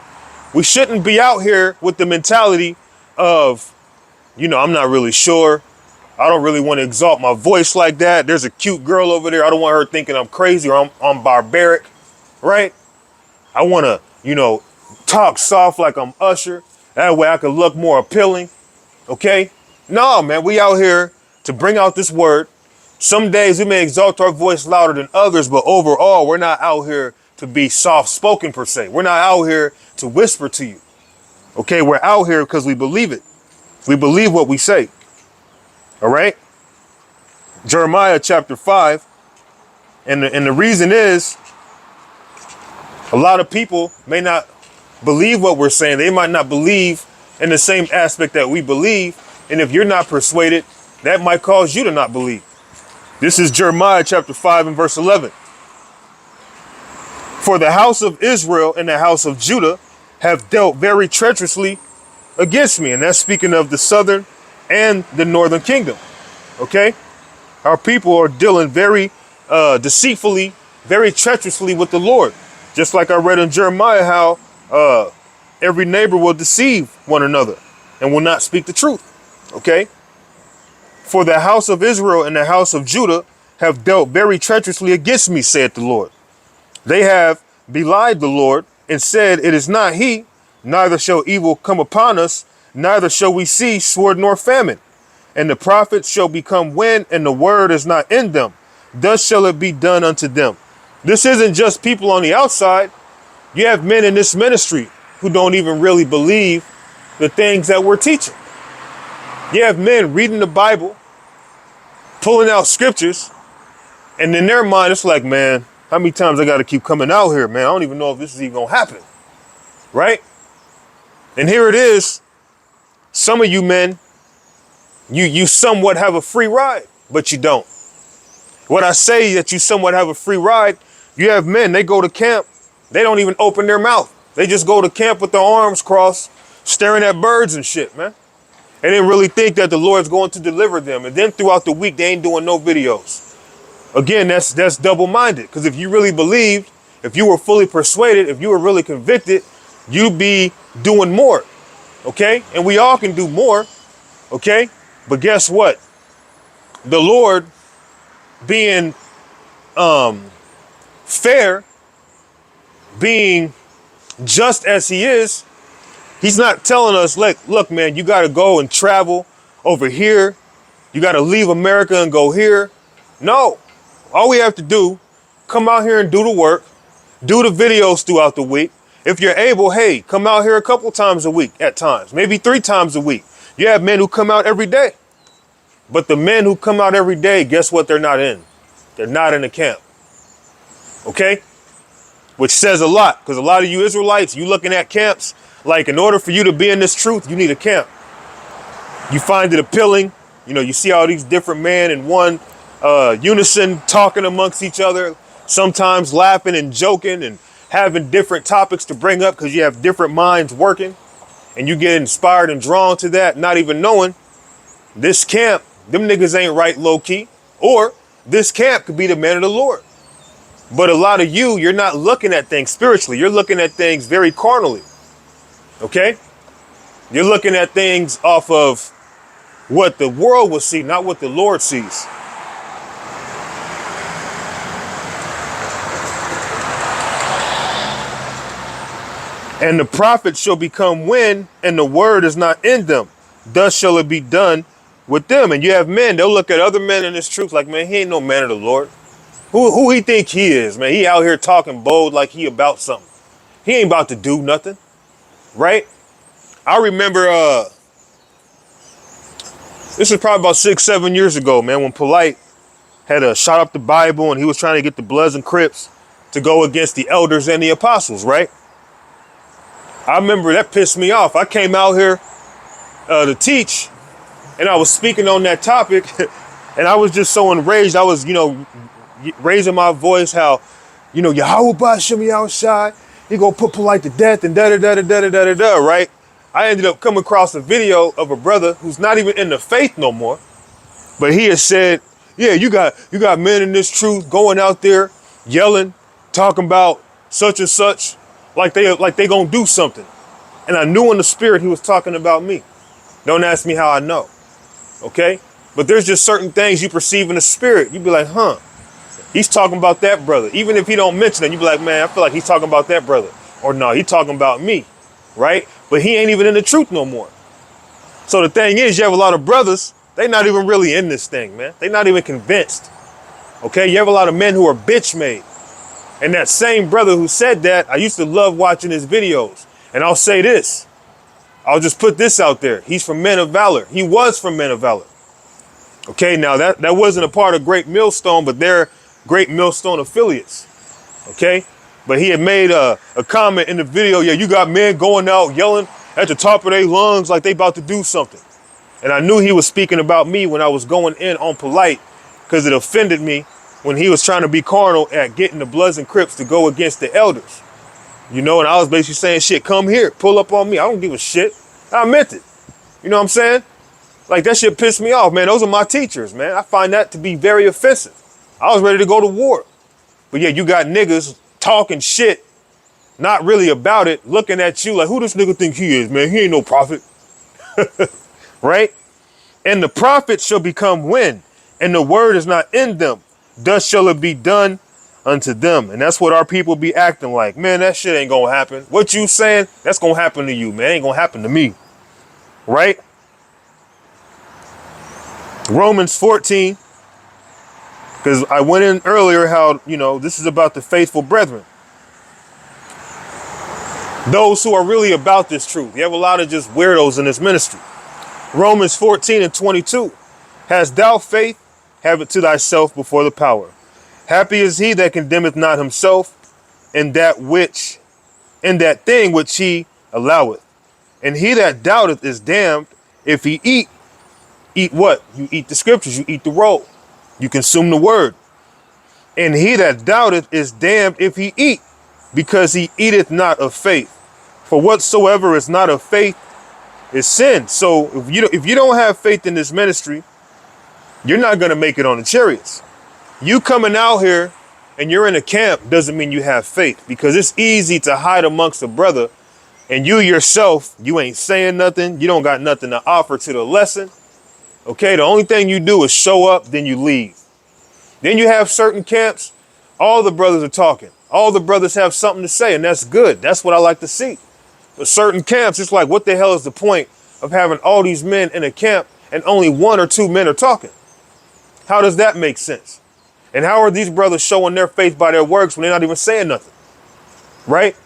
we shouldn't be out here with the mentality of, you know, I'm not really sure. I don't really want to exalt my voice like that. There's a cute girl over there. I don't want her thinking I'm crazy or I'm barbaric, right? I want to, you know, talk soft like I'm Usher. That way I can look more appealing, okay? No, man, we out here to bring out this word. Some days we may exalt our voice louder than others, but overall, we're not out here to be soft-spoken per se. We're not out here to whisper to you, okay? We're out here because we believe it. We believe what we say, all right? Jeremiah chapter 5, and the reason is a lot of people may not believe what we're saying. They might not believe in the same aspect that we believe, and if you're not persuaded, that might cause you to not believe. This is Jeremiah chapter 5 and verse 11. For the house of Israel and the house of Judah have dealt very treacherously against me. And that's speaking of the southern and the northern kingdom. Okay? Our people are dealing very deceitfully, very treacherously with the Lord. Just like I read in Jeremiah how every neighbor will deceive one another and will not speak the truth. Okay? For the house of Israel and the house of Judah have dealt very treacherously against me, saith the Lord. They have belied the Lord and said, it is not he, neither shall evil come upon us, neither shall we see sword nor famine. And the prophets shall become wind, and the word is not in them. Thus shall it be done unto them. This isn't just people on the outside. You have men in this ministry who don't even really believe the things that we're teaching. You have men reading the Bible, pulling out scriptures, and in their mind, it's like, man, how many times I got to keep coming out here, man? I don't even know if this is even going to happen, right? And here it is. Some of you men, you somewhat have a free ride, but you don't. When I say that you somewhat have a free ride, you have men, they go to camp, they don't even open their mouth. They just go to camp with their arms crossed, staring at birds and shit, man. And they really think that the Lord's going to deliver them. And then throughout the week, they ain't doing no videos. Again, that's double-minded. Because if you really believed, if you were fully persuaded, if you were really convicted, you'd be doing more. Okay? And we all can do more. Okay? But guess what? The Lord, being fair, being just as he is, he's not telling us, like, look, man, you got to go and travel over here. You got to leave America and go here. No. All we have to do, come out here and do the work, do the videos throughout the week. If you're able, hey, come out here a couple times a week at times, maybe 3 times a week. You have men who come out every day. But the men who come out every day, guess what they're not in? They're not in the camp. Okay? which says a lot, because a lot of you Israelites, you looking at camps, like in order for you to be in this truth, you need a camp. You find it appealing. You know, you see all these different men in one unison talking amongst each other, sometimes laughing and joking and having different topics to bring up because you have different minds working, and you get inspired and drawn to that, not even knowing this camp, them niggas ain't right low key, or this camp could be the man of the Lord. But a lot of you're not looking at things spiritually. You're looking at things very carnally. Okay? You're looking at things off of what the world will see, not what the Lord sees. And the prophet shall become wind, and the word is not in them. Thus shall it be done with them. And you have men, they'll look at other men in this truth like, man, he ain't no man of the Lord. Who he think he is, man? He out here talking bold like he about something. He ain't about to do nothing, right? I remember, this was probably about 6-7 years ago, man, when Polite had shot up the Bible and he was trying to get the Bloods and Crips to go against the elders and the apostles, right? I remember that pissed me off. I came out here to teach, and I was speaking on that topic, and I was just so enraged. I was, raising my voice how, Yahweh Bashim outside, he gonna put Polite to death and da-da-da-da-da-da-da-da, right? I ended up coming across a video of a brother who's not even in the faith no more, but he has said, yeah, you got men in this truth going out there yelling, talking about such and such, like they gonna do something. And I knew in the spirit he was talking about me. Don't ask me how I know, okay? But there's just certain things you perceive in the spirit. You be like, huh, he's talking about that brother. Even if he don't mention it, you be like, man, I feel like he's talking about that brother. Or no, he talking about me, right? But he ain't even in the truth no more. So the thing is, you have a lot of brothers, they not even really in this thing, man. They not even convinced, okay? You have a lot of men who are bitch made. And that same brother who said that, I used to love watching his videos. And I'll say this, I'll just put this out there. He's from Men of Valor. He was from Men of Valor. Okay, now that wasn't a part of Great Millstone, but they're Great Millstone affiliates. Okay, but he had made a comment in the video, yeah, you got men going out yelling at the top of their lungs like they about to do something. And I knew he was speaking about me when I was going in on Polite, because it offended me when he was trying to be carnal at getting the Bloods and Crips to go against the elders. And I was basically saying, shit, come here, pull up on me. I don't give a shit. I meant it. You know what I'm saying? Like, that shit pissed me off, man. Those are my teachers, man. I find that to be very offensive. I was ready to go to war. But yeah, you got niggas talking shit, not really about it, looking at you like, who this nigga think he is, man? He ain't no prophet. Right? And the prophet shall become wind, and the word is not in them. Thus shall it be done unto them. And that's what our people be acting like. Man, that shit ain't gonna happen. What you saying, that's gonna happen to you, man. It ain't gonna happen to me. Right? Romans 14, because I went in earlier how, this is about the faithful brethren. Those who are really about this truth. You have a lot of just weirdos in this ministry. Romans 14:22. Hast thou faith? Have it to thyself before the power. Happy is he that condemneth not himself in that thing which he alloweth. And he that doubteth is damned if he eat what? You eat the scriptures, you eat the roll, you consume the word. And he that doubteth is damned if he eat, because he eateth not of faith. For whatsoever is not of faith is sin. So if you don't have faith in this ministry, you're not going to make it on the chariots. You coming out here and you're in a camp doesn't mean you have faith, because it's easy to hide amongst a brother and you yourself, you ain't saying nothing. You don't got nothing to offer to the lesson. Okay, the only thing you do is show up, then you leave. Then you have certain camps, all the brothers are talking. All the brothers have something to say, and that's good. That's what I like to see. But certain camps, it's like, what the hell is the point of having all these men in a camp and only 1 or 2 men are talking? How does that make sense? And how are these brothers showing their faith by their works when they're not even saying nothing? Right?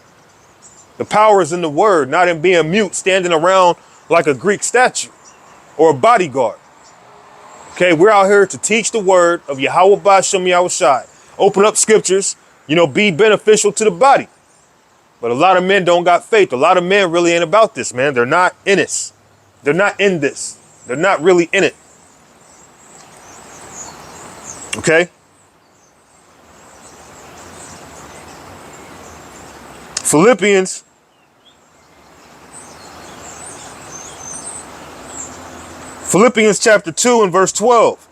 The power is in the word, not in being mute, standing around like a Greek statue or a bodyguard. Okay, we're out here to teach the word of Yahweh Bashim Yahushai. Open up scriptures, be beneficial to the body. But a lot of men don't got faith. A lot of men really ain't about this, man. They're not in this. They're not in this. They're not really in it. Okay? Philippians chapter 2 and verse 12.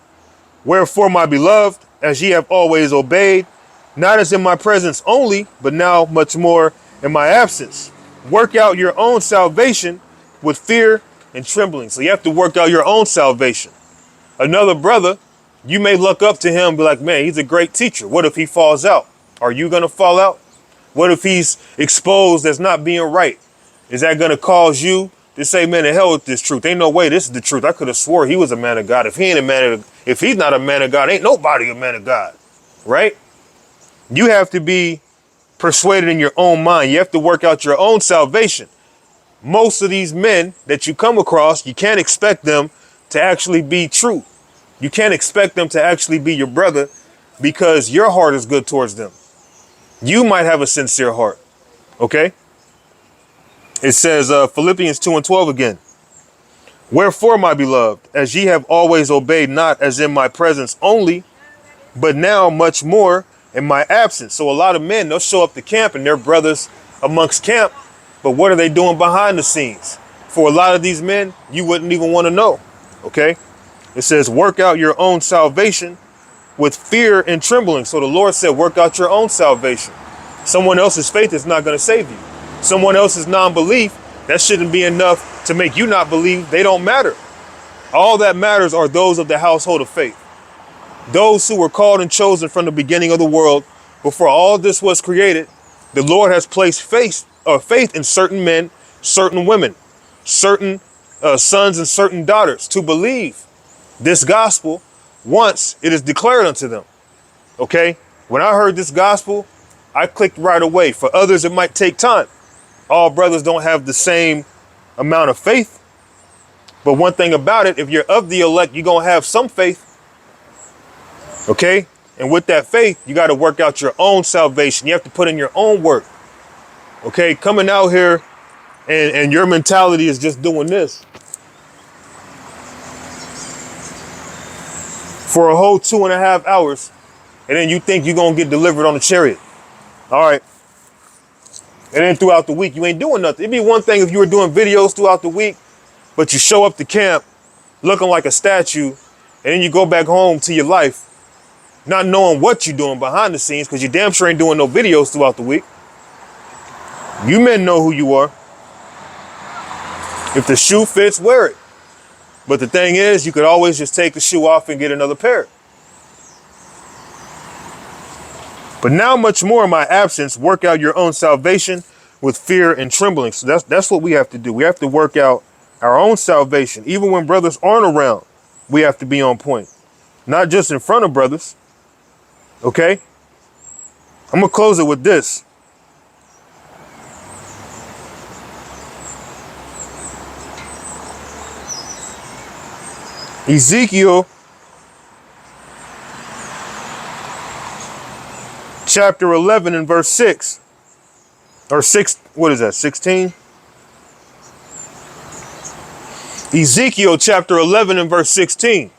Wherefore, my beloved, as ye have always obeyed, not as in my presence only, but now much more in my absence, work out your own salvation with fear and trembling. So you have to work out your own salvation. Another brother, you may look up to him and be like, man, he's a great teacher. What if he falls out? Are you going to fall out? What if he's exposed as not being right? Is that going to cause you to say, man, the hell with this truth? Ain't no way this is the truth. I could have swore he was a man of God. If he's not a man of God, ain't nobody a man of God, right? You have to be persuaded in your own mind. You have to work out your own salvation. Most of these men that you come across, you can't expect them to actually be true. You can't expect them to actually be your brother because your heart is good towards them. You might have a sincere heart. Okay? It says Philippians 2 and 12 again. Wherefore, my beloved, as ye have always obeyed, not as in my presence only, but now much more in my absence. So a lot of men, they'll show up to camp and they're brothers amongst camp. But what are they doing behind the scenes? For a lot of these men, you wouldn't even want to know. Okay? It says, work out your own salvation with fear and trembling. So the Lord said, work out your own salvation. Someone else's faith is not going to save you. Someone else's non-belief, that shouldn't be enough to make you not believe. They don't matter. All that matters are those of the household of faith. Those who were called and chosen from the beginning of the world, before all this was created. The Lord has placed faith in certain men, certain women, certain sons and certain daughters to believe this gospel once it is declared unto them. Okay? When I heard this gospel, I clicked right away. For others, it might take time. All brothers don't have the same amount of faith. But one thing about it, if you're of the elect, you're going to have some faith. Okay? And with that faith, you got to work out your own salvation. You have to put in your own work. Okay? Coming out here and your mentality is just doing this for a whole 2.5 hours, and then you think you're going to get delivered on a chariot. All right. And then throughout the week, you ain't doing nothing. It'd be one thing if you were doing videos throughout the week, but you show up to camp looking like a statue, and then you go back home to your life, not knowing what you're doing behind the scenes, because you damn sure ain't doing no videos throughout the week. You men know who you are. If the shoe fits, wear it. But the thing is, you could always just take the shoe off and get another pair. But now much more in my absence, work out your own salvation with fear and trembling. So that's what we have to do. We have to work out our own salvation. Even when brothers aren't around, we have to be on point. Not just in front of brothers. Okay? I'm going to close it with this. Ezekiel chapter 11 and verse 6 or 6. What is that? 16. Ezekiel chapter 11 and verse 16.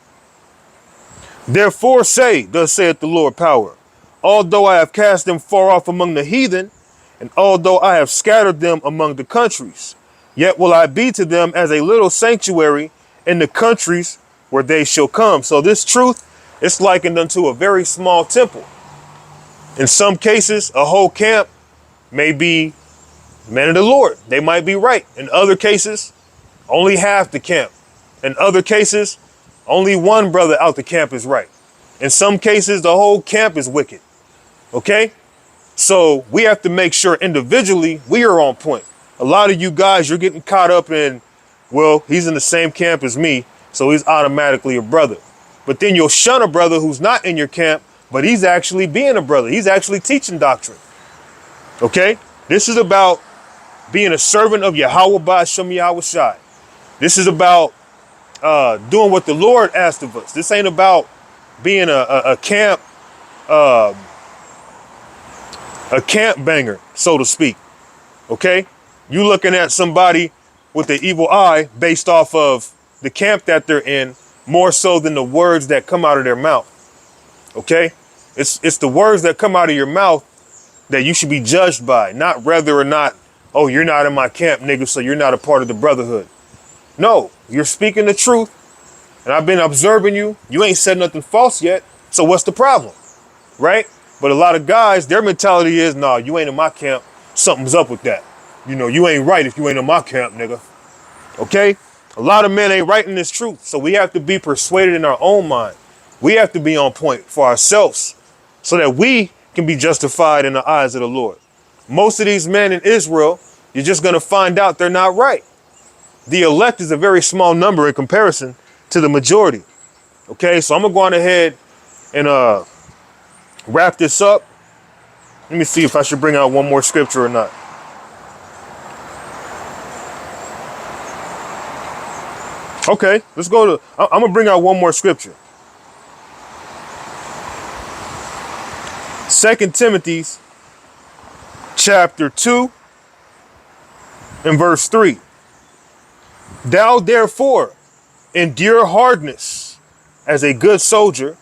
Therefore say, thus saith the Lord power, although I have cast them far off among the heathen, and although I have scattered them among the countries, yet will I be to them as a little sanctuary in the countries where they shall come. So this truth is likened unto a very small temple. In some cases, a whole camp may be men of the Lord. They might be right. In other cases, only half the camp. In other cases, only one brother out the camp is right. In some cases, the whole camp is wicked. Okay? So we have to make sure individually we are on point. A lot of you guys, you're getting caught up in, well, he's in the same camp as me, so he's automatically a brother. But then you'll shun a brother who's not in your camp, but he's actually being a brother. He's actually teaching doctrine. Okay? This is about being a servant of Yahweh Ba'Shem Yahweh Shai. This is about doing what the Lord asked of us. This ain't about being a camp a camp banger, so to speak. Okay? You looking at somebody with the evil eye based off of the camp that they're in, more so than the words that come out of their mouth. Okay? It's the words that come out of your mouth that you should be judged by, not whether or not, oh, you're not in my camp, nigga, so you're not a part of the brotherhood. No, you're speaking the truth, and I've been observing you. You ain't said nothing false yet, so what's the problem, right? But a lot of guys, their mentality is, nah, you ain't in my camp, something's up with that. You know, you ain't right if you ain't in my camp, nigga. Okay? A lot of men ain't right in this truth, so we have to be persuaded in our own mind. We have to be on point for ourselves so that we can be justified in the eyes of the Lord. Most of these men in Israel, you're just going to find out they're not right. The elect is a very small number in comparison to the majority. Okay, so I'm going to go on ahead and wrap this up. Let me see if I should bring out one more scripture or not. Okay, let's go to, I'm going to bring out one more scripture. 2 Timothy chapter 2 and verse 3. Thou therefore endure hardness as a good soldier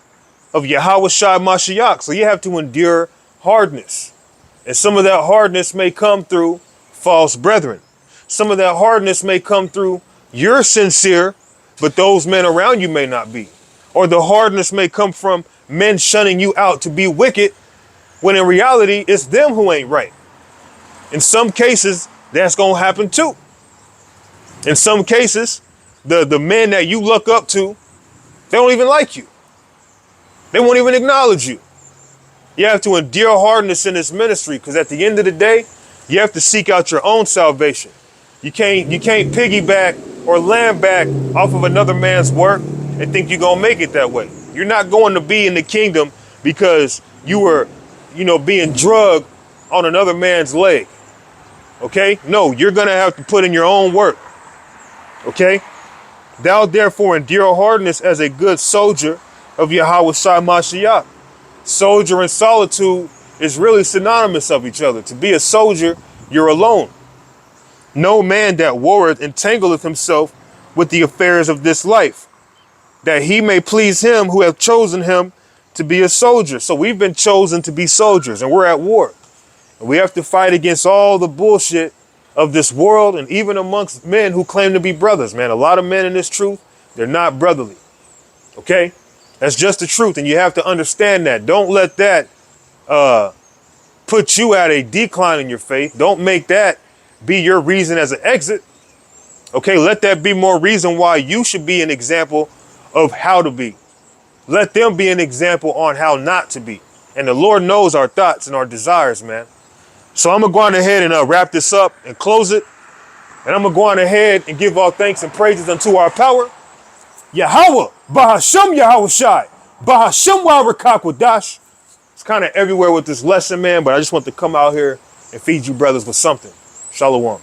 of Yahushua Mashiach. So you have to endure hardness. And some of that hardness may come through false brethren. Some of that hardness may come through you're sincere, but those men around you may not be. Or the hardness may come from men shunning you out to be wicked, when in reality, it's them who ain't right. In some cases, that's going to happen too. In some cases, the men that you look up to, they don't even like you. They won't even acknowledge you. You have to endure hardness in this ministry, because at the end of the day, you have to seek out your own salvation. You can't piggyback or land back off of another man's work and think you're gonna make it that way. You're not going to be in the kingdom because you were, being drugged on another man's leg. Okay? No, you're gonna have to put in your own work. Okay? Thou therefore endure hardness as a good soldier of Yahushua Mashiach. Soldier and solitude is really synonymous of each other. To be a soldier, you're alone. No man that warreth entangleth himself with the affairs of this life, that he may please him who hath chosen him to be a soldier. So we've been chosen to be soldiers, and we're at war. And we have to fight against all the bullshit of this world, and even amongst men who claim to be brothers, man. A lot of men in this truth, they're not brotherly. Okay? That's just the truth, and you have to understand that. Don't let that put you at a decline in your faith. Don't make that be your reason as an exit. Okay, let that be more reason why you should be an example of how to be. Let them be an example on how not to be. And the Lord knows our thoughts and our desires, man. So I'm going to go on ahead and wrap this up and close it. And I'm going to go on ahead and give all thanks and praises unto our power. Yahweh, Bahashem Yahushai, Bahashem Wadash. It's kind of everywhere with this lesson, man, but I just want to come out here and feed you brothers with something. Shalom.